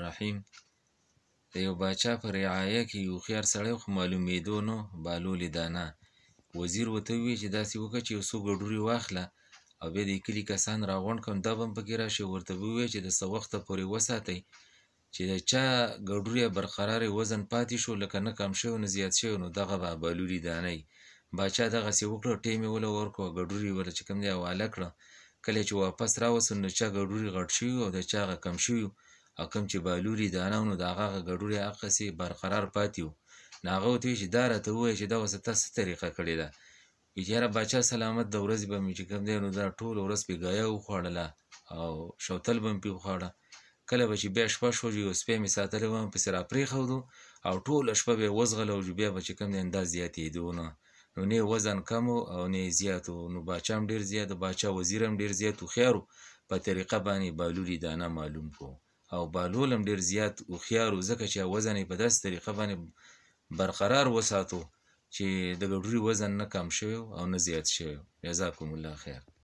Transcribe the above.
الرحیم. د یو باچا په رعایه کې یو هوښیار سړی خو معلومېدو نه بهلول دانه. وزیر ورته وویل چې داسې وکړه چې یو څو ګډورې واخله او بیا د کلي کسان راغونډ کړم دا به هم پکې راشي. ورته وویل چې د څه وخته پورې وساتئ چې د چا ګډورې برقرارې وزن پاتې شو لکه نه کم شوی نه زیات شوی نو دغه به بهلول دانه وي. باچا دغسې وکړه ټیم یې وله ورکړو ګډورې یې وله چې کوم دی حواله کړه. کله چې واپس راوستل نو چا ګډورې غټ شوي او د چا هغه کم شوي او کوم چې بهلول دانه و نو د هغه ګډورې هغسې برقرار پاتې وو. نو هغه ورته وویل چې دا راته ووایه چې دا اوس تا څه طریقه کړې ده. وایي چې یاره باچا سلامت د ورځې به مې چې کوم دی نو دا ټوله ورځ پې ګایه وخوړله او شوتل به مې پې وخوړه. کله به چې بیا شپه شوه یو سپی مې ساتلی و پسې را پرېښودو او ټوله شپه به یې وځغله او بیا به چې کوم دی دا زیاتېدو نه نو نه یې وزن کم و او نه یې زیات و. نو باچا هم ډېر زیات باچا وزیر هم ډېر زیات هوښیار و په طریقه باندې بهلول دانه معلوم کړو او بهلول هم ډېر زیات هوښیار و ځکه چې وزن یې په داسې طریقه باندې برقرار وساتو چې د ګډوري وزن نه کم شوی او نه زیات شوی. جزاکم الله خیر.